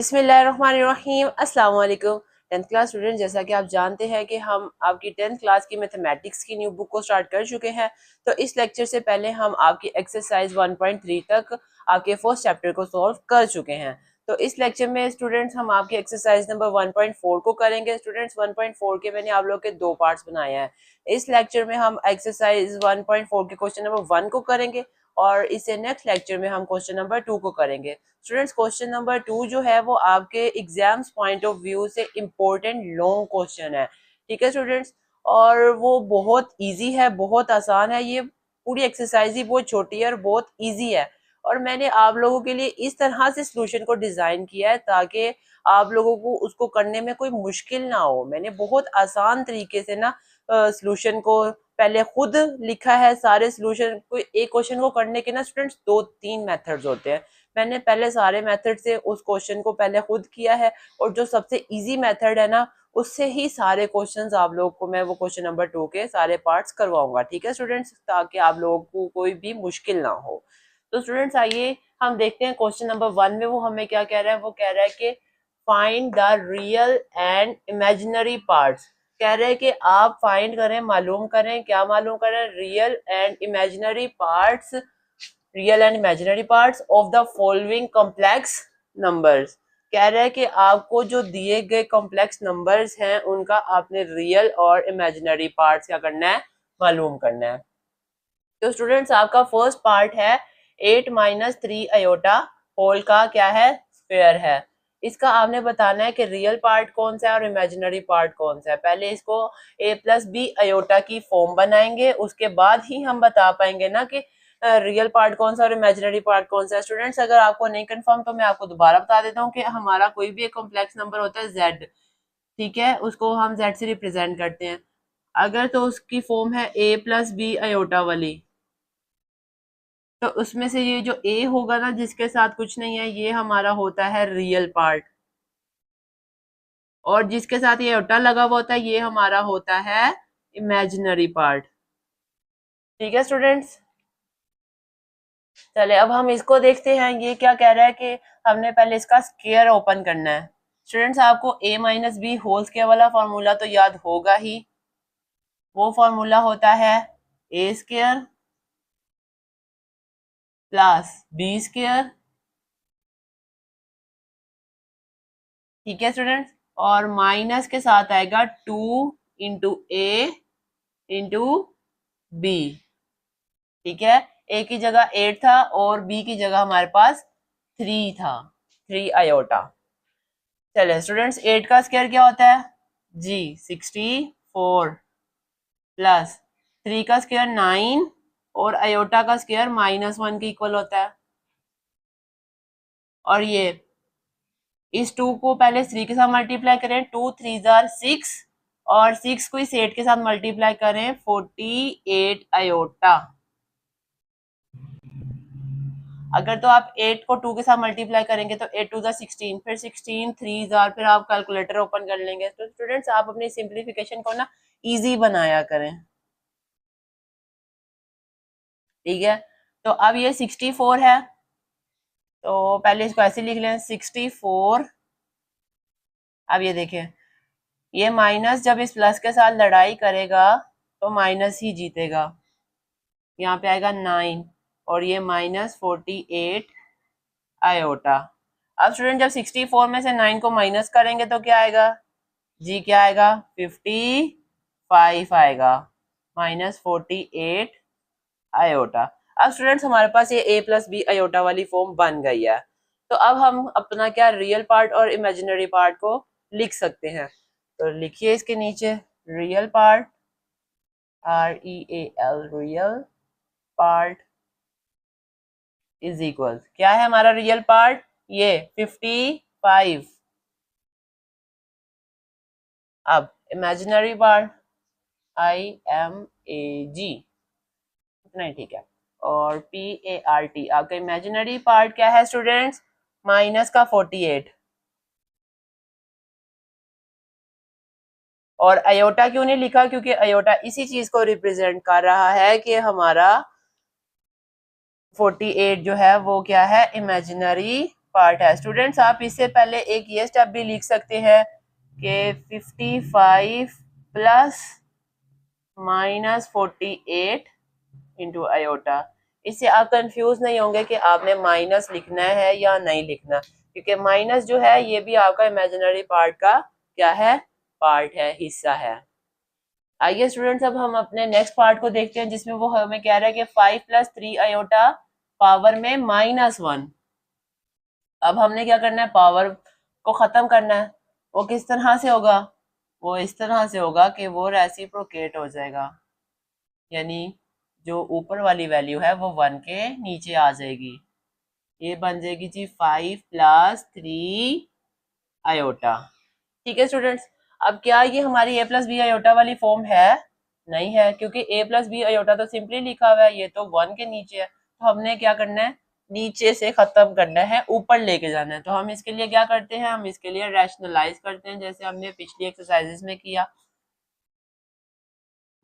बिस्मिल्लाहिर्रहमानिर्रहीम। अस्सलाम वालेकुम टेंथ क्लास स्टूडेंट, जैसा कि आप जानते हैं कि हम आपकी टेंथ क्लास की मैथमेटिक्स की न्यू बुक को स्टार्ट कर चुके हैं। तो इस लेक्चर से पहले हम आपकी एक्सरसाइज 1.3 तक आपके फर्स्ट चैप्टर को सॉल्व कर चुके हैं। तो इस लेक्चर में स्टूडेंट्स हम आपकी एक्सरसाइज नंबर 1.4 को करेंगे। स्टूडेंट्स 1.4 के मैंने आप लोग के दो पार्ट्स बनाए हैं। इस लेक्चर में हम एक्सरसाइज 1.4 के क्वेश्चन नंबर 1 को करेंगे और इससे नेक्स्ट लेक्चर में हम क्वेश्चन नंबर 2 को करेंगे। स्टूडेंट्स क्वेश्चन नंबर 2 जो है वो आपके एग्जाम्स पॉइंट ऑफ व्यू से इम्पोर्टेंट लॉन्ग क्वेश्चन है। ठीक है स्टूडेंट्स, और वो बहुत इजी है, बहुत आसान है। ये पूरी एक्सरसाइज ही बहुत छोटी है और बहुत इजी है, और मैंने आप लोगों के लिए इस तरह से सॉल्यूशन को डिजाइन किया है ताकि आप लोगों को उसको करने में कोई मुश्किल ना हो। मैंने बहुत आसान तरीके से ना सॉल्यूशन को पहले खुद लिखा है। सारे सॉल्यूशन को एक क्वेश्चन को करने के ना स्टूडेंट्स दो तीन मेथड्स होते हैं। मैंने पहले सारे मेथड से उस क्वेश्चन को पहले खुद किया है, और जो सबसे इजी मेथड है ना उससे ही सारे क्वेश्चंस आप लोग को मैं वो क्वेश्चन नंबर 2 के सारे पार्ट्स करवाऊंगा। ठीक है स्टूडेंट्स, ताकि आप लोगों को कोई भी मुश्किल ना हो। तो स्टूडेंट्स आइए हम देखते हैं क्वेश्चन नंबर 1 में वो हमें क्या कह रहा है। वो कह रहा है कि find the real and imaginary parts. कह रहे हैं कि आप फाइंड करें, मालूम करें, क्या मालूम करें, real and imaginary parts, real and imaginary parts of the following complex numbers. कह रहे हैं कि आपको जो दिए गए कॉम्प्लेक्स नंबर्स हैं उनका आपने रियल और इमेजिनरी पार्ट्स क्या करना है, मालूम करना है। तो स्टूडेंट्स आपका फर्स्ट पार्ट है 8 - 3 आयोटा होल का क्या है, स्क्वायर है। इसका आपने बताना है कि रियल पार्ट कौन सा है और इमेजिनरी पार्ट कौन सा है। पहले इसको a+b आयोटा की फॉर्म बनाएंगे, उसके बाद ही हम बता पाएंगे ना कि रियल पार्ट कौन सा और इमेजिनरी पार्ट कौन सा है। स्टूडेंट्स अगर आपको नहीं कंफर्म तो मैं आपको दोबारा बता देता हूँ कि हमारा कोई भी एक कॉम्प्लेक्स नंबर होता है z, ठीक है, उसको हम z से रिप्रेजेंट करते हैं। अगर तो उसकी फॉर्म है a+b आयोटा वाली, तो उसमें से ये जो ए होगा ना जिसके साथ कुछ नहीं है, ये हमारा होता है रियल पार्ट, और जिसके साथ ये ओटा लगा हुआ होता है ये हमारा होता है इमेजिनरी पार्ट। ठीक है स्टूडेंट्स, चले अब हम इसको देखते हैं। ये क्या कह रहा है कि हमने पहले इसका स्क्वायर ओपन करना है। स्टूडेंट्स आपको a - b होल स्क्वायर वाला फॉर्मूला तो याद होगा ही। वो फॉर्मूला होता है a² प्लस b²। ठीक है स्टूडेंट्स, और माइनस के साथ आएगा 2 × a × b। ठीक है, a की जगह 8 था और b की जगह हमारे पास 3 था, 3 आयोटा। चले स्टूडेंट्स, 8 का स्क्वायर क्या होता है जी, 64 प्लस 3 का स्क्वायर 9 और आयोटा का स्क्वायर -1 के इक्वल होता है। और ये इस 2 को पहले 3 के साथ मल्टीप्लाई करें, 2 3 जार 6, और 6 को इस 8 के साथ मल्टीप्लाई करें 48 आयोटा। अगर तो आप 8 को 2 के साथ मल्टीप्लाई करेंगे तो 8 2 16, फिर 16 3 जार, फिर आप कैलकुलेटर ओपन कर लेंगे। तो स्टूडेंट्स आप अपनी सिंप्लीफिकेशन को ना इजी बनाया करें। ठीक है, तो अब ये 64 है, तो पहले इसको ऐसे लिख लें 64। अब ये देखें, ये माइनस जब इस प्लस के साथ लड़ाई करेगा तो माइनस ही जीतेगा। यहाँ पे आएगा 9 और ये -48 आयोटा। अब स्टूडेंट जब 64 में से 9 को माइनस करेंगे तो क्या आएगा जी, क्या आएगा 55 आएगा, -48 आयोटा। अब स्टूडेंट्स हमारे पास ये a+b आयोटा वाली फॉर्म बन गई है। तो अब हम अपना क्या रियल पार्ट और इमेजिनरी पार्ट को लिख सकते हैं। तो लिखिए इसके नीचे real part, REAL, real part is equal, क्या है हमारा रियल पार्ट, ये 55। अब इमेजिनरी पार्ट IMAG, इतना ही ठीक है, और PART। आपका इमेजिनरी पार्ट क्या है स्टूडेंट्स, माइनस का 48। और अयोटा क्यों नहीं लिखा, क्योंकि अयोटा इसी चीज को रिप्रेजेंट कर रहा है कि हमारा 48 जो है वो क्या है, इमेजिनरी पार्ट है। स्टूडेंट्स आप इससे पहले एक ये स्टेप भी लिख सकते हैं कि 55 प्लस माइनस 48 इंटू आयोटा। इससे आप कंफ्यूज नहीं होंगे कि आपने माइनस लिखना है या नहीं लिखना, क्योंकि माइनस जो है ये भी आपका इमेजिनरी पार्ट का क्या है, पार्ट है, हिस्सा है। आइए स्टूडेंट्स अब हम अपने नेक्स्ट पार्ट को देखते हैं, जिसमें वो हमें कह रहा है कि 5 प्लस 3 आयोटा पावर में -1। अब हमने क्या करना है, पावर को खत्म करना है। वो किस तरह से होगा, वो इस तरह से होगा कि वो रेसिप्रोकेट हो जाएगा, यानी जो ऊपर वाली वैल्यू है वो 1 के नीचे आ जाएगी। ये बन जाएगी जी 5 प्लस 3 आयोटा। ठीक है स्टूडेंट्स, अब क्या ये हमारी a प्लस बी आयोटा वाली फॉर्म है, नहीं है, क्योंकि a प्लस बी आयोटा तो सिंपली लिखा हुआ है, ये तो 1 के नीचे है। तो हमने क्या करना है, नीचे से खत्म करना है, ऊपर लेके जाना है। तो हम इसके लिए क्या करते हैं, हम इसके लिए रैशनलाइज करते हैं, जैसे हमने पिछली एक्सरसाइजेस में किया।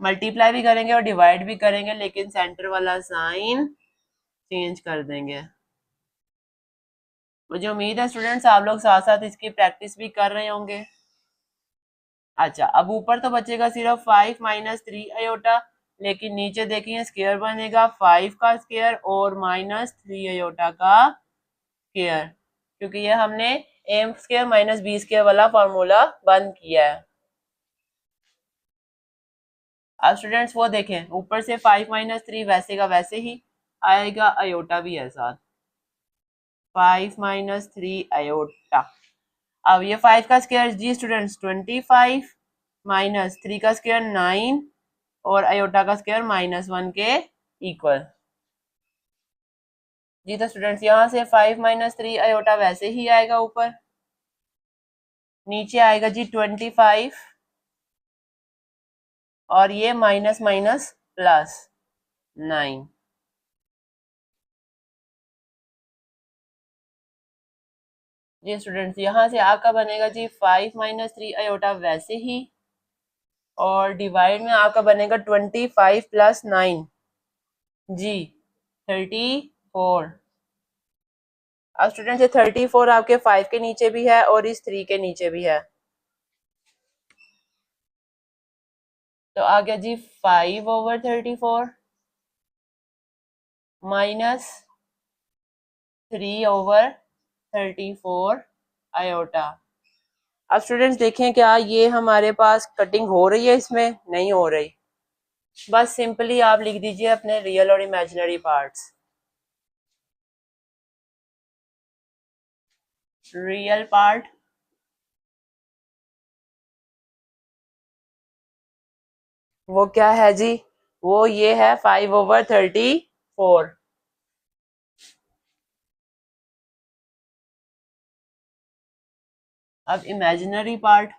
मल्टीप्लाई भी करेंगे और डिवाइड भी करेंगे, लेकिन सेंटर वाला साइन चेंज कर देंगे। मुझे उम्मीद है स्टूडेंट्स आप लोग साथ साथ इसकी प्रैक्टिस भी कर रहे होंगे। अच्छा, अब ऊपर तो बचेगा सिर्फ 5 माइनस 3 आयोटा, लेकिन नीचे देखिए स्क्वायर बनेगा 5 का स्क्वायर और -3 आयोटा का स्क्वायर, क्योंकि ये हमने M square minus B square वाला फार्मूला बंद किया है। अब स्टूडेंट्स वो देखें, ऊपर से 5 माइनस 3 वैसे का वैसे ही आएगा, आयोटा भी है साथ, 5 माइनस 3 आयोटा। अब ये 5 का स्क्वायर जी स्टूडेंट्स 25 माइनस 3 का स्क्वायर 9 और आयोटा का स्क्वायर -1 के इक्वल। जी तो स्टूडेंट्स यहाँ से 5 माइनस 3 आयोटा वैसे ही आएगा ऊपर, नीचे आएगा जी 25 और ये माइनस माइनस प्लस 9। जी स्टूडेंट्स यहाँ से आपका बनेगा जी 5 माइनस 3 आयोटा वैसे ही, और डिवाइड में आपका बनेगा 25 प्लस 9 जी 34। अब स्टूडेंट्स ये 34 आपके 5 के नीचे भी है और इस 3 के नीचे भी है, तो आ गया जी 5/34 माइनस 3/34 आयोटा। अब स्टूडेंट्स देखें क्या ये हमारे पास कटिंग हो रही है, इसमें नहीं हो रही। बस सिंपली आप लिख दीजिए अपने रियल और इमेजिनरी पार्ट्स। रियल पार्ट वो क्या है जी, वो ये है 5/34। अब इमेजिनरी पार्ट,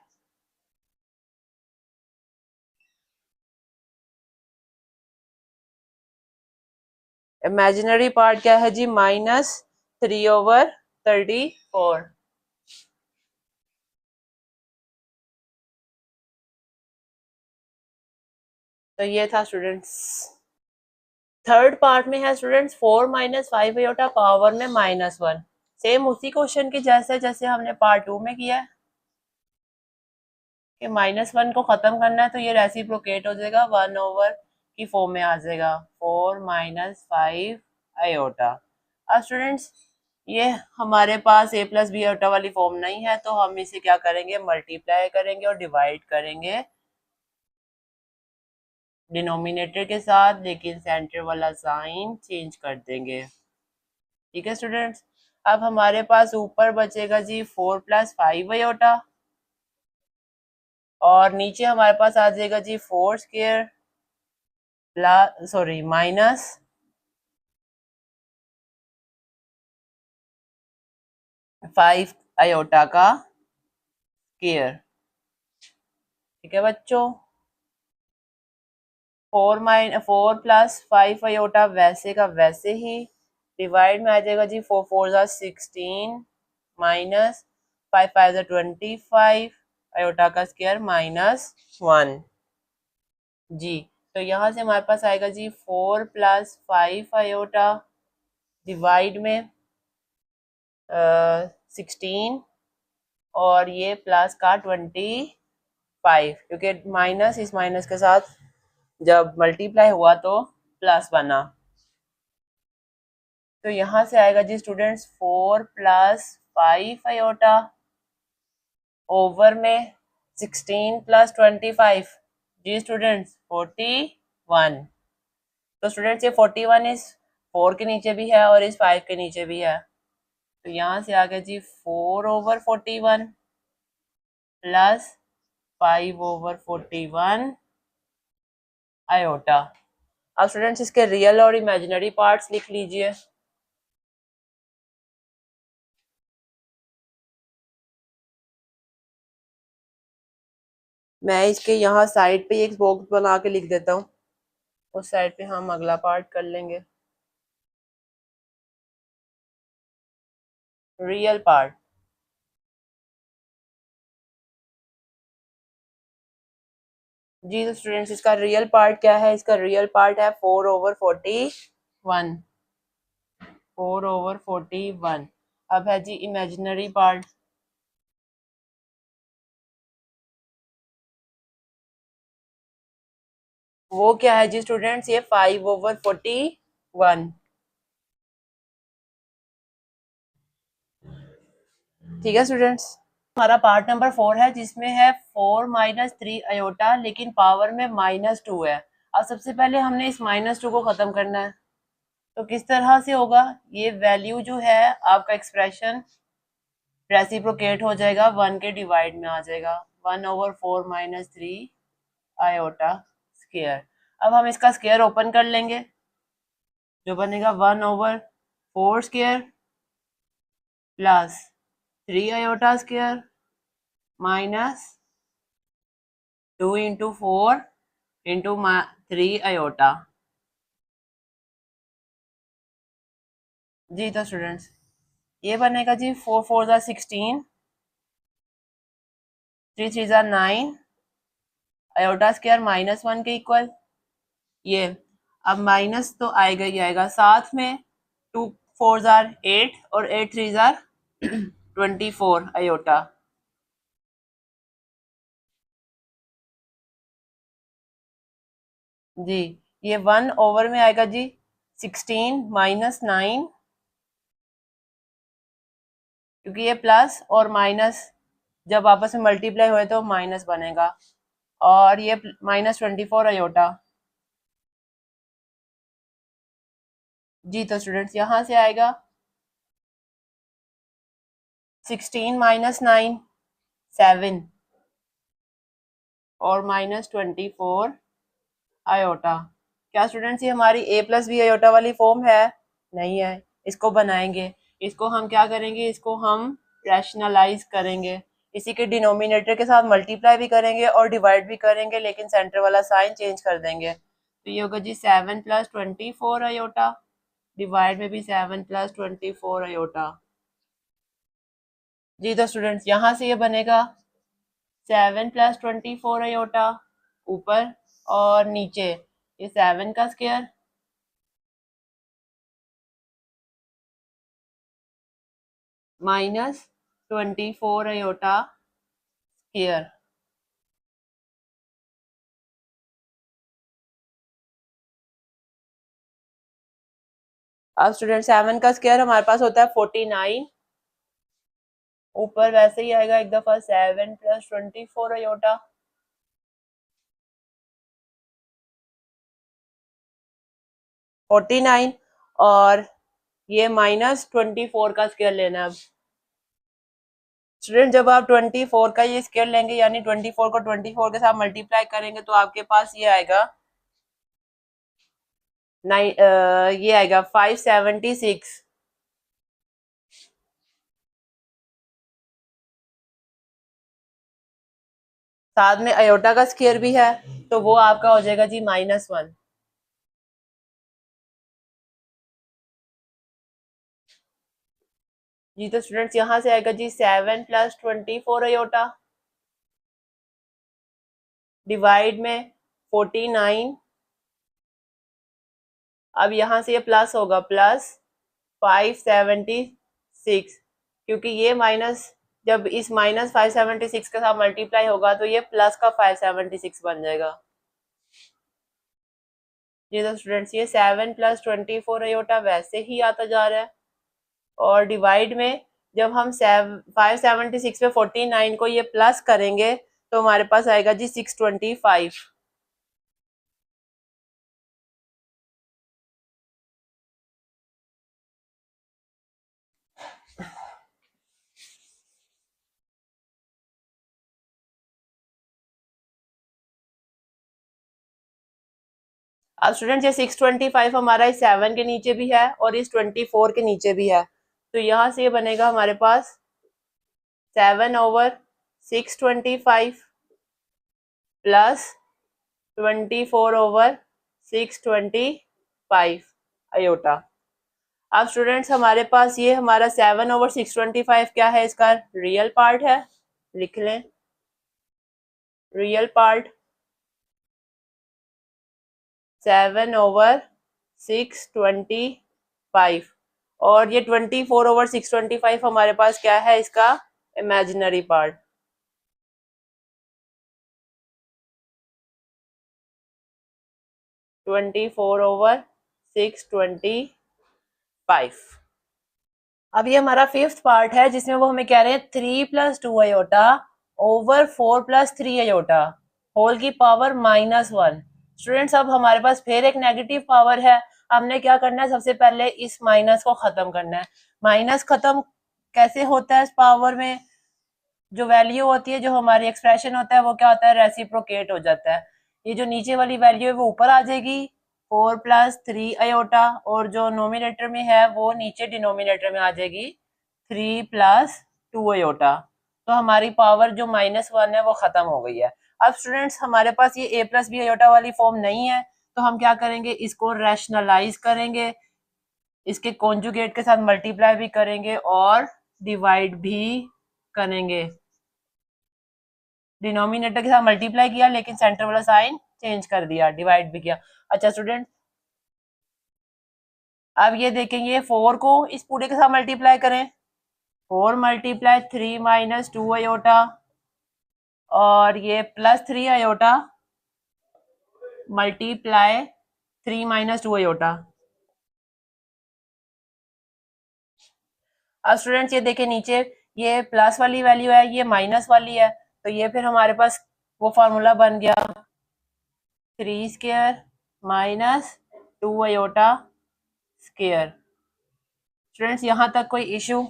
इमेजिनरी पार्ट क्या है जी, -3/34। तो ये था स्टूडेंट्स। थर्ड पार्ट में है स्टूडेंट्स 4 माइनस 5 आयोटा पावर में -1। सेम उसी क्वेश्चन की जैसे जैसे हमने पार्ट 2 में किया है कि -1 को खत्म करना है, तो ये रेसिप्रोकेट हो जाएगा 1/, की फॉर्म में आ जाएगा 4 माइनस 5 आयोटा। अब स्टूडेंट्स ये हमारे पास a प्लस बी आयोटा वाली फॉर्म नहीं है, तो हम इसे क्या करेंगे, मल्टीप्लाई करेंगे और डिवाइड करेंगे डिनोमिनेटर के साथ, लेकिन सेंटर वाला साइन चेंज कर देंगे। ठीक है स्टूडेंट्स, अब हमारे पास ऊपर बचेगा जी 4 प्लस 5 आयोटा, और नीचे हमारे पास आ जाएगा जी 4 square plus sorry minus 5 iota का स्क्वायर। ठीक है बच्चों, 4 प्लस 5 आयोटा वैसे का वैसे ही, डिवाइड में आ जाएगा जी 4 4 जा 16 माइनस 5 5 जा 25 आयोटा का स्क्वायर -1 जी। तो यहाँ से हमारे पास आएगा जी 4 प्लस 5 आयोटा डिवाइड में 16 और ये प्लस का 25, क्योंकि माइनस इस माइनस के साथ जब मल्टीप्लाई हुआ तो प्लस बना। तो यहाँ से आएगा जी स्टूडेंट्स 4 प्लस 5 आयोटा ओवर में 16 प्लस 25 जी स्टूडेंट्स 41। तो स्टूडेंट्स ये 41 इस 4 के नीचे भी है और इस 5 के नीचे भी है। तो यहाँ से आ गया जी 4 ओवर 41 प्लस 5 ओवर 41 आयोटा। अब स्टूडेंट्स इसके रियल और इमेजिनरी पार्ट्स लिख लीजिए। मैं इसके यहाँ साइड पे एक बॉक्स बना के लिख देता हूँ, उस साइड पे हम अगला पार्ट कर लेंगे। रियल पार्ट जी, तो स्टूडेंट्स इसका रियल पार्ट क्या है? इसका रियल पार्ट है 4 ओवर 41। 4 ओवर 41। अब है जी इमेजिनरी पार्ट। वो क्या है जी स्टूडेंट्स? ये 5 ओवर 41। ठीक है स्टूडेंट्स, हमारा पार्ट नंबर 4 है जिसमें है 4 माइनस 3 आयोटा, लेकिन पावर में -2 है। अब सबसे पहले हमने इस -2 को खत्म करना है। तो किस तरह से होगा? ये वैल्यू जो है आपका एक्सप्रेशन रेसिप्रोकेट हो जाएगा, 1 के डिवाइड में आ जाएगा। 1 ओवर 4 माइनस 3 आयोटा स्क्वायर। अब हम इसका स्क्वायर ओपन कर लेंगे, जो बनेगा 1 over 4 square plus 3 iota square minus 2 into 4 into 3 iota. जी तो स्टूडेंट्स ये बनेगा जी 4 4 ज़ा 16, 3 3 ज़ा 9 आयोटा स्क्वायर -1 के इक्वल। ये अब माइनस तो आएगा ही आएगा, साथ में 2 4 ज़ार 8 और 8 3 ज़ार 24 आयोटा। जी ये 1 ओवर में आएगा जी 16 माइनस 9, क्योंकि ये प्लस और माइनस जब आपस में मल्टीप्लाई हुए तो माइनस बनेगा, और ये -24 आयोटा। जी तो स्टूडेंट्स यहाँ से आएगा 16 माइनस 9 7 और -24 आयोटा। क्या स्टूडेंट्स ये हमारी a प्लस बी आयोटा वाली फॉर्म है? नहीं है। इसको बनाएंगे, इसको हम क्या करेंगे? इसको हम रैशनलाइज करेंगे, इसी के डिनोमिनेटर के साथ मल्टीप्लाई भी करेंगे और डिवाइड भी करेंगे, लेकिन सेंटर वाला साइन चेंज कर देंगे। तो ये होगा जी 7 प्लस 24 आयोटा, डिवाइड में भी 7 प्लस 24 आयोटा। जी तो स्टूडेंट्स यहाँ से ये बनेगा 7 प्लस 24 आयोटा ऊपर, और नीचे ये 7 का स्क्वायर -24 आयोटा स्क्वायर। अब स्टूडेंट 7 का स्क्वायर हमारे पास होता है 49, ऊपर वैसे ही आएगा एक दफा 7 प्लस 24 आयोटा। -49 और ये -24 का स्क्वायर लेना है। अब स्टूडेंट जब आप 24 का ये स्क्वायर लेंगे, यानी 24 को 24 के साथ मल्टीप्लाई करेंगे, तो आपके पास ये आएगा ये आएगा 576। साथ में अयोटा का स्क्वायर भी है, तो वो आपका हो जाएगा जी -1। जी तो स्टूडेंट्स यहाँ से आएगा जी 7 प्लस 24 अयोटा डिवाइड में 49। अब यहाँ से ये प्लस होगा, प्लस 576 क्योंकि ये माइनस जब इस माइनस 576 के साथ मल्टीप्लाई होगा तो ये प्लस का 576 बन जाएगा। जी तो स्टूडेंट्स ये 7 + 24 आयोटा वैसे ही आता जा रहा है, और डिवाइड में जब हम 576 पे 49 को ये प्लस करेंगे तो हमारे पास आएगा जी 625। अब स्टूडेंट ये 625 हमारा इस 7 के नीचे भी है और इस 24 के नीचे भी है, तो यहाँ से ये बनेगा हमारे पास 7/625 प्लस 24/625 आयोटा। अब स्टूडेंट्स हमारे पास ये हमारा 7/625 क्या है, इसका रियल पार्ट है, लिख लें रियल पार्ट 7/625, और ये 24/625 हमारे पास क्या है, इसका imaginary part. Twenty four over 625। अब ये हमारा फिफ्थ पार्ट है जिसमें वो हमें कह रहे हैं 3 + 2 आयोटा ओवर 4 + 3 आयोटा होल की पावर -1। स्टूडेंट्स अब हमारे पास फिर एक नेगेटिव पावर है, हमने क्या करना है, सबसे पहले इस माइनस को खत्म करना है। माइनस खत्म कैसे होता है, इस पावर में जो वैल्यू होती है, जो हमारी एक्सप्रेशन होता है वो क्या होता है, रेसिप्रोकेट हो जाता है। ये जो नीचे वाली वैल्यू है वो ऊपर आ जाएगी 4 + 3 आयोटा, और जो नोमिनेटर में है वो नीचे डिनोमिनेटर में आ जाएगी 3 + 2 आयोटा। तो हमारी पावर जो -1 है वो खत्म हो गई है। अब स्टूडेंट्स हमारे पास ये a + b आयोटा वाली फॉर्म नहीं है, तो हम क्या करेंगे, इसको रैशनलाइज करेंगे, इसके कॉन्जुगेट के साथ मल्टीप्लाई भी करेंगे और डिवाइड भी करेंगे। डिनोमिनेटर के साथ मल्टीप्लाई किया लेकिन सेंटर वाला साइन चेंज कर दिया, डिवाइड भी किया। अच्छा स्टूडेंट अब ये देखेंगे 4 को इस पूरे के साथ मल्टीप्लाई करें, 4 × 3 - 2 आयोटा, और ये +3 आयोटा मल्टीप्लाई 3 - 2 आयोटा। अब स्टूडेंट्स ये देखें नीचे ये प्लस वाली वैल्यू है, ये माइनस वाली है, तो ये फिर हमारे पास वो फॉर्मूला बन गया 3² - 2 आयोटा स्क्वायर। स्टूडेंट्स यहाँ तक कोई इशू?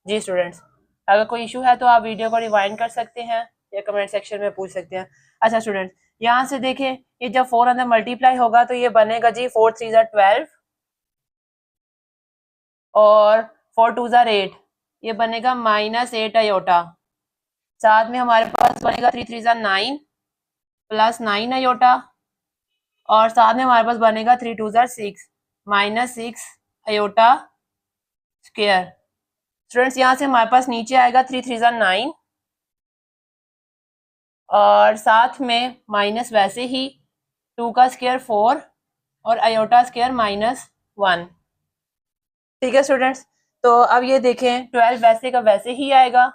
जी स्टूडेंट्स अगर कोई इशू है तो आप वीडियो को रिवाइंड कर सकते हैं या कमेंट सेक्शन में पूछ सकते हैं। अच्छा स्टूडेंट्स यहाँ से देखें, ये जब 4 अंदर मल्टीप्लाई होगा तो ये बनेगा जी 4 × 3 = 12 और 4 × 2 = 8, ये बनेगा -8 आयोटा। साथ में हमारे पास बनेगा 3 × 3 = 9 + 9 आयोटा, और साथ में हमारे पास बनेगा 3 × 2 = 6 -6 आयोटा स्क्वायर। स्टूडेंट्स यहाँ से हमारे पास नीचे आएगा 3 × 3 = 9, और साथ में माइनस वैसे ही 2 का स्क्वायर 4 और आयोटा स्क्वायर -1। ठीक है स्टूडेंट्स, तो अब ये देखें 12 वैसे का वैसे ही आएगा।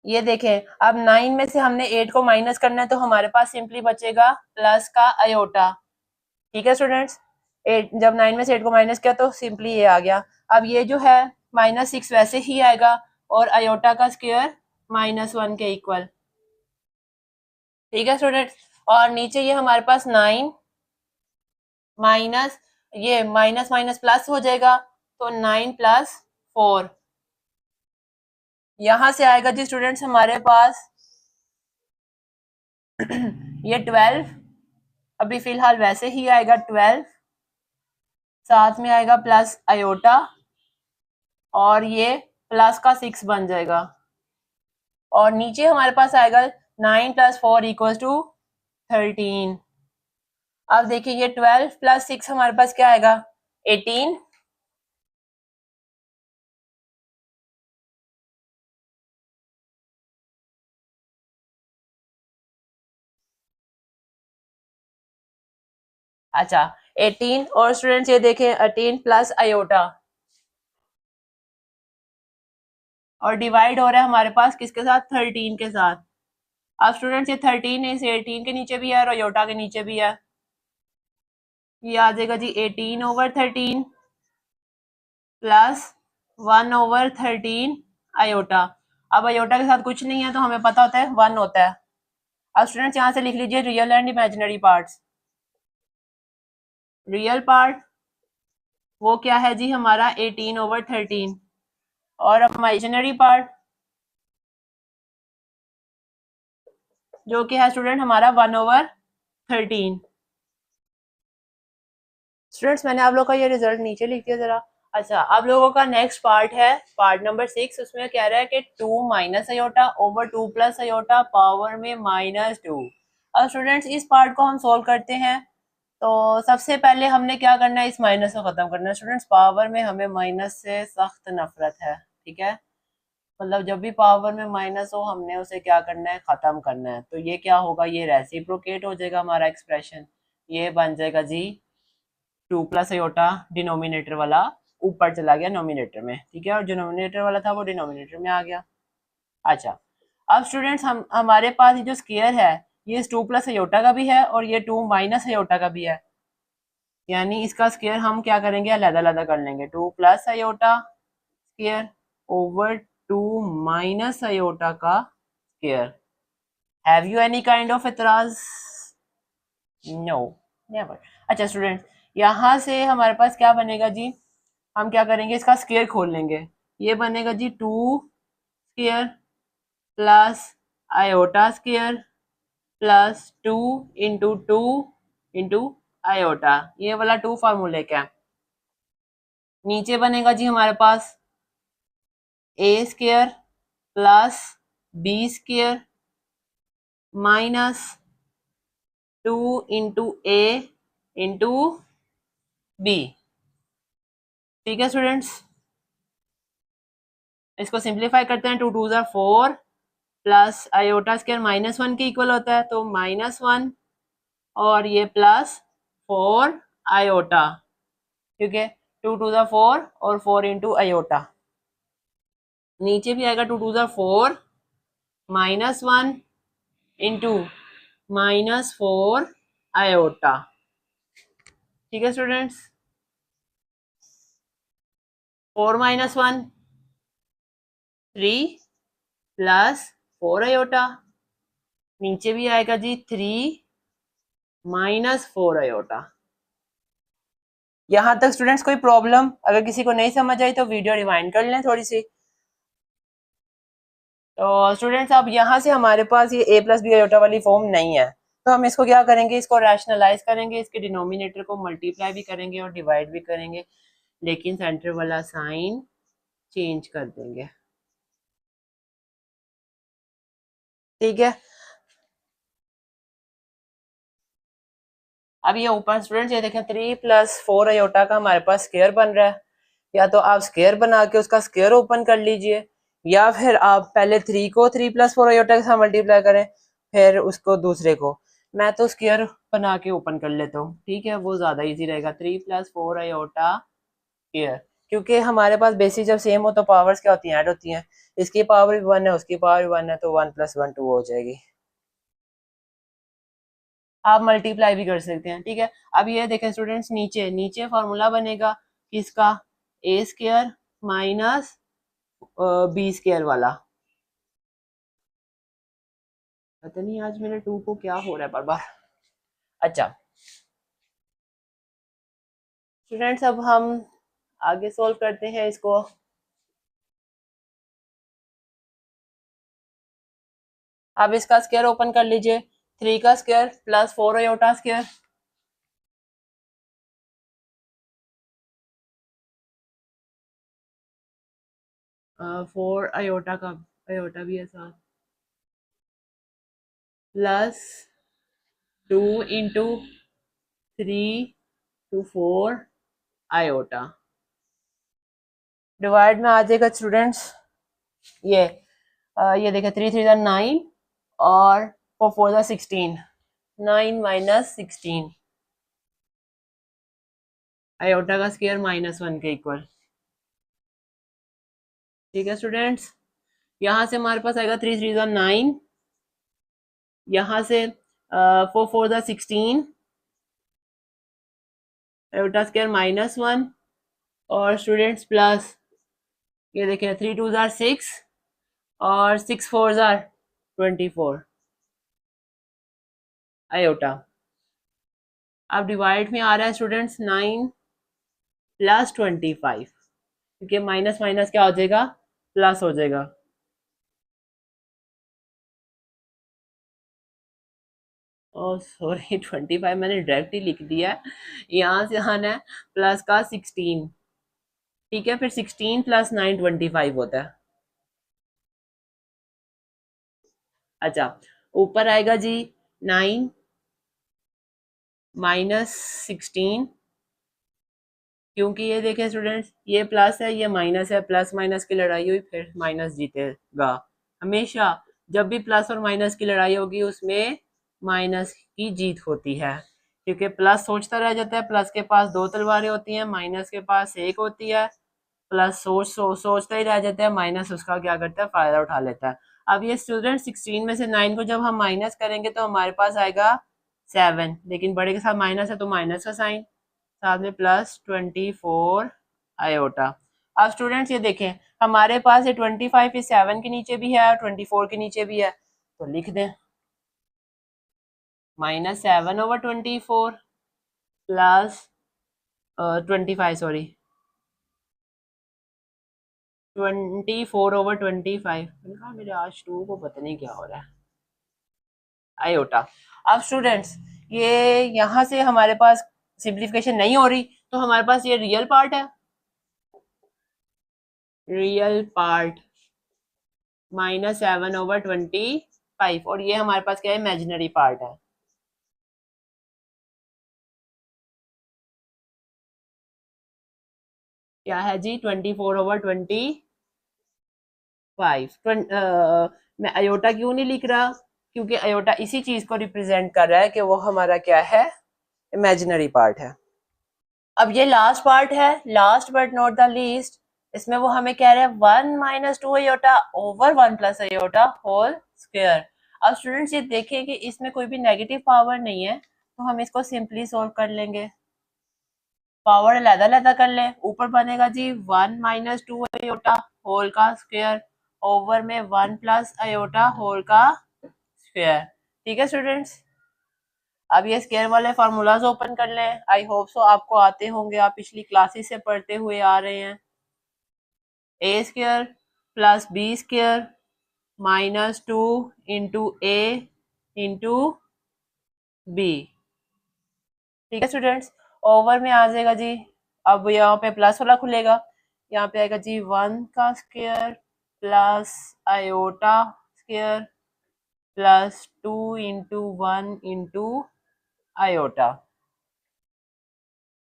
ये देखें अब 9 में से हमने 8 को माइनस करना है तो हमारे पास सिंपली बचेगा प्लस का आयोटा। ठीक है स्टूडेंट्स, 8 जब 9 में से 8 को माइनस किया तो सिंपली ये आ गया। अब ये जो है -6 वैसे ही आएगा और आयोटा का स्क्वायर -1 के इक्वल। ठीक है स्टूडेंट्स, और नीचे ये हमारे पास 9 माइनस ये माइनस माइनस प्लस हो जाएगा, तो 9 + 4 यहां से आएगा जी स्टूडेंट्स हमारे पास ये 12 अभी फिलहाल वैसे ही आएगा 12, साथ में आएगा प्लस आयोटा और ये प्लस का 6 बन जाएगा, और नीचे हमारे पास आएगा 9 + 4 = 13। अब देखिए ये 12 + 6 हमारे पास क्या आएगा 18, अच्छा 18 और स्टूडेंट्स ये देखें 18 प्लस आयोटा और डिवाइड हो रहा है हमारे पास किसके साथ 13 के साथ। अब स्टूडेंट्स ये 13 इस 18 के नीचे भी है और आयोटा के नीचे भी है, ये आ जाएगा जी 18/13 प्लस 1/13 आयोटा। अब आयोटा के साथ कुछ नहीं है तो हमें पता होता है 1 होता है। अब स्टूडेंट्स यहाँ से लिख लीजिए real and imaginary parts. Real part वो क्या है जी हमारा 18/13 और इमेजिनरी पार्ट जो कि है स्टूडेंट हमारा 1/13। स्टूडेंट्स मैंने आप लोग का ये रिजल्ट नीचे लिख दिया जरा। अच्छा आप लोगों का नेक्स्ट पार्ट है पार्ट नंबर 6, उसमें कह रहा है कि 2 minus iota over 2 plus iota power में -2। अब स्टूडेंट्स इस पार्ट को हम सोल्व करते हैं तो सबसे पहले हमने क्या करना है, इस माइनस को खत्म करना है। स्टूडेंट्स पावर में हमें माइनस से सख्त नफरत है, ठीक है, मतलब जब भी पावर में माइनस हो हमने उसे क्या करना है, खत्म करना है। तो ये क्या होगा, ये रेसिप्रोकेट हो जाएगा हमारा एक्सप्रेशन, ये बन जाएगा जी 2 प्लस आयोटा डिनोमिनेटर वाला ऊपर चला गया नोमिनेटर में, ठीक है, और जो नोमिनेटर वाला था वो डिनोमिनेटर में आ गया। अच्छा अब स्टूडेंट्स हम हमारे पास ये जो स्क्वायर है ये 2 प्लस आयोटा का भी है और ये 2 माइनस आयोटा का भी है, यानी इसका स्क्वायर हम क्या करेंगे, अलग अलग कर लेंगे। 2 plus iota square over 2 minus iota का square. Have you any kind of एतराज? No never. अच्छा स्टूडेंट यहाँ से हमारे पास क्या बनेगा जी, हम क्या करेंगे, इसका स्क्वायर खोल लेंगे। ये बनेगा जी 2 square plus iota square plus 2 into 2 into iota, ये वाला 2 फार्मूले का। नीचे बनेगा जी हमारे पास a square plus b square minus 2 into a into b, ठीक है स्टूडेंट्स। इसको सिंप्लीफाई करते हैं, 2 2 ज़ा 4 प्लस आयोटा स्क्वायर -1 के इक्वल होता है तो -1 और ये प्लस 4 आयोटा, ठीक है, 2 2 ज़ा 4 और 4 इंटू आयोटा। नीचे भी आएगा 2 2 ज़ा 4 -1 इंटू -4 आयोटा, ठीक है स्टूडेंट्स। 4 -1 3 प्लस 4 आयोटा, नीचे भी आएगा जी 3 -4 आयोटा। यहाँ तक स्टूडेंट्स कोई प्रॉब्लम? अगर किसी को नहीं समझ आई तो वीडियो रिवाइंड कर लें थोड़ी सी। तो स्टूडेंट्स अब यहाँ से हमारे पास ये a प्लस बी आयोटा वाली फॉर्म नहीं है, तो हम इसको क्या करेंगे, इसको रैशनलाइज करेंगे, इसके डिनोमिनेटर को मल्टीप्लाई भी करेंगे और डिवाइड भी करेंगे, लेकिन सेंटर वाला साइन चेंज कर देंगे, ठीक है। अब ये ऊपर स्टूडेंट्स ये देखें 3 + 4 आयोटा का हमारे पास स्क्वायर बन रहा है, या तो आप स्क्वायर बना के उसका स्क्वायर ओपन कर लीजिए या फिर आप पहले 3 को 3 + 4 आयोटा के साथ मल्टीप्लाई करें फिर उसको दूसरे को। मैं तो स्क्वायर बना के ओपन कर लेता हूँ, ठीक है, वो ज़्यादा इजी रहेगा। 3 + 4 आयोटा स्क्वायर, क्योंकि हमारे पास बेसिस जब सेम हो तो पावर्स क्या होती हैं, ऐड होती हैं। इसकी पावर भी 1 है उसकी पावर भी 1 है तो 1 + 1 2 हो जाएगी। आप मल्टीप्लाई भी कर सकते हैं, ठीक है। अब ये देखें स्टूडेंट्स नीचे नीचे फार्मूला बनेगा किसका, ए स्क्वायर माइनस बी स्क्वायर वाला। पता नहीं आज मेरे 2 को क्या हो रहा है बार बार। अच्छा स्टूडेंट्स अब हम आगे सोल्व करते हैं इसको। अब इसका स्क्वायर ओपन कर लीजिए, 3 का square plus 4 iota square, four iota का आयोटा भी है साथ, plus 2 into 3 two 4 iota, divide में आ जाएगा स्टूडेंट्स ये देखें 3 3 ज़ा 9 और 4 4 ज़ा 16, 9 - 16 आयोटा का स्क्वायर -1 के इक्वल। ठीक है स्टूडेंट्स, यहाँ से हमारे पास आएगा 3 3 9, यहाँ से 4 4 16, आयोटा स्क्वायर -1, और स्टूडेंट्स प्लस ये देखिए 3 2 6 और 6 4 24 आयोटा। अब डिवाइड में आ रहा है स्टूडेंट्स 9 प्लस 25, क्योंकि माइनस माइनस क्या हो जाएगा, प्लस हो जाएगा। ओह सॉरी 25 मैंने डायरेक्ट ही लिख दिया है, यहाँ से आना है प्लस का 16। ठीक है, फिर 16 प्लस 9 25 होता है। अच्छा, ऊपर आएगा जी 9 -16, क्योंकि ये देखें स्टूडेंट्स, ये प्लस है ये माइनस है, प्लस माइनस की लड़ाई हुई फिर माइनस जीतेगा हमेशा। जब भी प्लस और माइनस की लड़ाई होगी उसमें माइनस की जीत होती है, क्योंकि प्लस सोचता रह जाता है, प्लस के पास 2 तलवारें होती हैं, माइनस के पास 1 होती है। प्लस सोचता ही रह जाता है, माइनस उसका क्या करता है, फायदा उठा लेता है। अब ये स्टूडेंट 16 में से 9 को जब हम माइनस करेंगे तो हमारे पास आएगा 7, लेकिन बड़े के साथ माइनस है तो माइनस का साइन, साथ में प्लस 24 आयोटा। अब स्टूडेंट्स ये देखें, हमारे पास ये 25 इस 7 के नीचे भी है और 24 के नीचे भी है, तो लिख दें -7/24 प्लस 25 सॉरी 24/25। मेरे आज 2 को पता नहीं क्या हो रहा है, आयोटा। अब स्टूडेंट्स ये यहाँ से हमारे पास सिंप्लीफिकेशन नहीं हो रही, तो हमारे पास ये रियल पार्ट है, रियल पार्ट -7/25, और ये हमारे पास क्या है, इमेजिनरी पार्ट है। क्या है जी, 24/25। मैं अयोटा क्यों नहीं लिख रहा, क्योंकि अयोटा इसी चीज को रिप्रेजेंट कर रहा है कि वो हमारा क्या है, इमेजिनरी पार्ट है। अब ये लास्ट पार्ट है, last but not the least, इसमें वो हमें कह रहे हैं 1 - 2 iota over 1 + iota whole square. अब स्टूडेंट्स ये देखें कि इसमें कोई भी नेगेटिव पावर नहीं है, तो हम इसको सिंपली सोल्व कर लेंगे, पावर अलग अलग कर ले। ऊपर बनेगा जी 1 - 2 अयोटा होल का स्क्वायर ओवर में 1 + अयोटा होल का स्क्वायर। ठीक है स्टूडेंट्स, अब ये स्क्वायर वाले फार्मूलाज ओपन कर लें, आई होप सो आपको आते होंगे, आप पिछली क्लासेस से पढ़ते हुए आ रहे हैं। a² + b² -2 × a × b। ठीक है स्टूडेंट्स, ओवर में आ जाएगा जी, अब यहाँ पे प्लस वाला खुलेगा, यहाँ पे आएगा जी 1 का square plus iota square plus 2 × 1 × iota.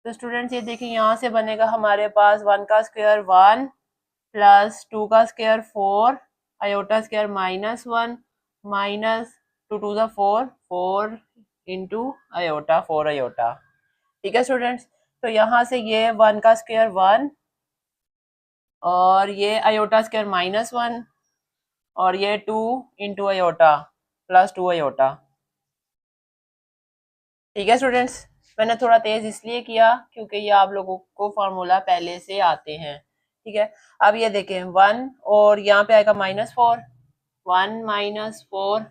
तो स्टूडेंट्स ये देखिए, यहाँ से बनेगा हमारे पास 1 का स्क्वायर 1 प्लस 2 का square 4 iota square -1 minus 2 2 4 4 × iota 4 iota. ठीक है स्टूडेंट्स, तो यहाँ से ये 1 का स्क्वायर 1 और ये आयोटा स्क्वायर -1 और ये 2 × आयोटा प्लस 2 आयोटा। ठीक है स्टूडेंट्स, मैंने थोड़ा तेज इसलिए किया क्योंकि ये आप लोगों को फार्मूला पहले से आते हैं। ठीक है, अब ये देखें 1 और यहाँ पे आएगा -4, 1 - 4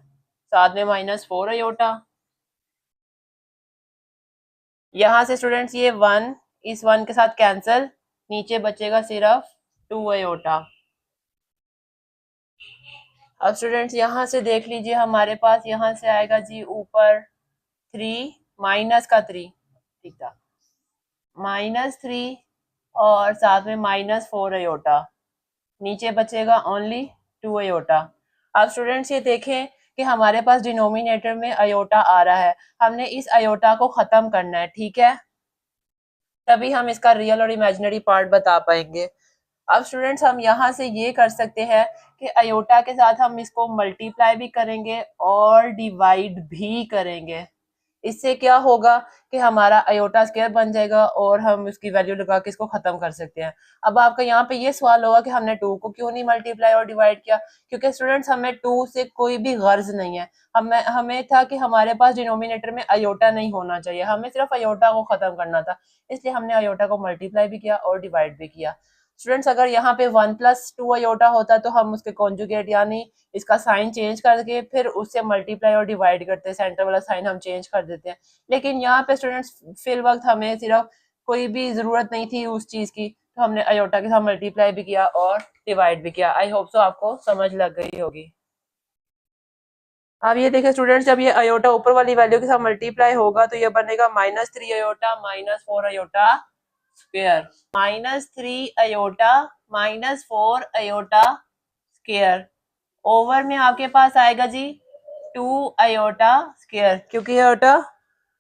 साथ में -4 आयोटा। यहाँ से स्टूडेंट्स ये 1 इस 1 के साथ कैंसिल, नीचे बचेगा सिर्फ 2 आयोटा। अब स्टूडेंट्स यहाँ से देख लीजिए, हमारे पास यहाँ से आएगा जी ऊपर 3 माइनस का 3, ठीक था, -3 और साथ में -4 आयोटा, नीचे बचेगा ओनली 2 आयोटा। अब स्टूडेंट्स ये देखें कि हमारे पास डिनोमिनेटर में आयोटा आ रहा है, हमने इस आयोटा को खत्म करना है। ठीक है, तभी हम इसका रियल और इमेजिनरी पार्ट बता पाएंगे। अब स्टूडेंट्स हम यहाँ से ये कर सकते हैं कि आयोटा के साथ हम इसको मल्टीप्लाई भी करेंगे और डिवाइड भी करेंगे। इससे क्या होगा कि हमारा आयोटा स्क्वायर बन जाएगा और हम उसकी वैल्यू लगा के इसको खत्म कर सकते हैं। अब आपका यहाँ पे ये सवाल होगा कि हमने 2 को क्यों नहीं मल्टीप्लाई और डिवाइड किया, क्योंकि स्टूडेंट्स हमें 2 से कोई भी गर्ज नहीं है। हमें था कि हमारे पास डिनोमिनेटर में आयोटा नहीं होना चाहिए, हमें सिर्फ आयोटा को खत्म करना था, इसलिए हमने आयोटा को मल्टीप्लाई भी किया और डिवाइड भी किया। स्टूडेंट्स अगर यहाँ पे 1+2 आयोटा होता तो हम उसके कॉन्जुगेट यानी इसका साइन चेंज करके फिर उससे मल्टीप्लाई और डिवाइड करते हैं, सेंटर वाला साइन हम चेंज कर देते हैं। लेकिन यहाँ पे स्टूडेंट्स फिल वक्त हमें सिर्फ कोई भी जरूरत नहीं थी उस चीज की, तो हमने आयोटा के साथ मल्टीप्लाई भी किया और डिवाइड भी किया। आई होप सो आपको समझ लग गई होगी। अब ये देखिए स्टूडेंट्स, जब ये आयोटा ऊपर वाली वैल्यू के साथ मल्टीप्लाई होगा तो ये बनेगा -3 iota -4 iota square, -3 iota -4 iota square over में आपके पास आएगा जी 2 आयोटा स्क्वायर, क्योंकि आयोटा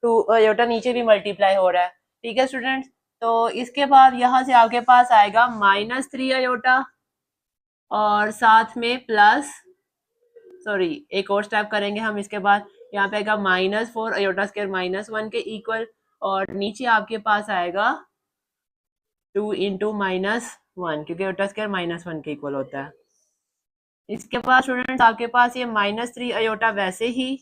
2 आयोटा नीचे भी मल्टीप्लाई हो रहा है। ठीक है स्टूडेंट्स, तो इसके बाद यहाँ से आपके पास आएगा -3 आयोटा और साथ में प्लस, सॉरी एक और स्टेप करेंगे हम इसके बाद, यहाँ पे आएगा -4 आयोटा स्क्वायर -1 के इक्वल, और नीचे आपके पास आएगा 2 इंटू -1, क्योंकि आयोटा स्क्वायर -1 के इक्वल होता है। इसके बाद स्टूडेंट्स आपके पास ये -3 आयोटा वैसे ही,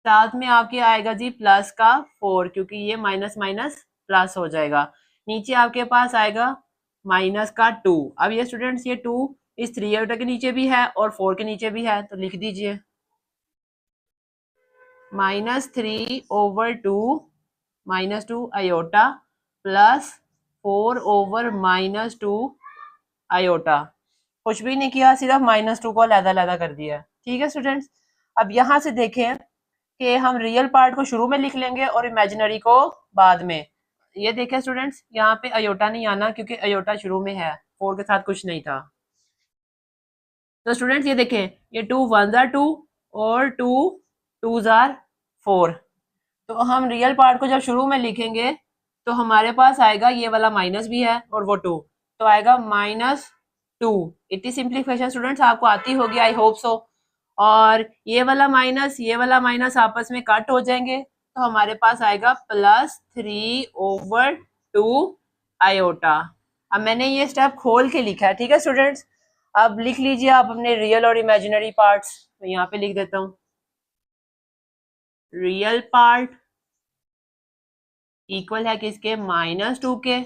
साथ में आपके आएगा जी प्लस का 4, क्योंकि ये माइनस माइनस प्लस हो जाएगा। नीचे आपके पास आएगा माइनस का 2। अब ये स्टूडेंट्स ये 2 इस 3 आयोटा के नीचे भी है और 4 के नीचे भी है, तो लिख दीजिए -3/2 -2 आयोटा प्लस 4/-2 आयोटा। कुछ भी नहीं किया, सिर्फ -2 को अलग-अलग कर दिया। ठीक है स्टूडेंट्स, अब यहाँ से देखें कि हम रियल पार्ट को शुरू में लिख लेंगे और इमेजिनरी को बाद में। ये देखें स्टूडेंट्स, यहाँ पे अयोटा नहीं आना क्योंकि अयोटा शुरू में है, 4 के साथ कुछ नहीं था। तो स्टूडेंट्स ये देखें, ये 2 1 जार 2 और 2 2 जार 4। तो हम रियल पार्ट को जब शुरू में लिखेंगे तो हमारे पास आएगा, ये वाला माइनस भी है और वो 2, तो आएगा -2। इतनी सिंप्लीफिकेशन स्टूडेंट्स आपको आती होगी, आई होप सो। और ये वाला माइनस आपस में कट हो जाएंगे, तो हमारे पास आएगा +3/2 आयोटा। अब मैंने ये स्टेप खोल के लिखा है, ठीक है स्टूडेंट्स। अब लिख लीजिए आप अपने रियल और इमेजिनरी पार्ट्स। मैं यहाँ पे लिख देता हूँ, रियल पार्ट इक्वल है किसके, -2 के।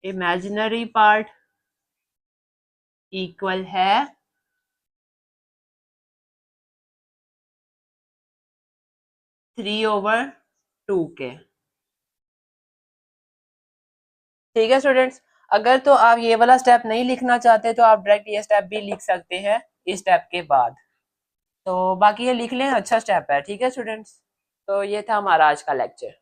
इमेजिनरी पार्ट इक्वल है 3/2 के। ठीक है स्टूडेंट्स, अगर तो आप ये वाला स्टेप नहीं लिखना चाहते तो आप डायरेक्ट ये स्टेप भी लिख सकते हैं इस स्टेप के बाद। तो बाकी ये लिख लें, अच्छा स्टेप है। ठीक है स्टूडेंट्स, तो ये था हमारा आज का लेक्चर।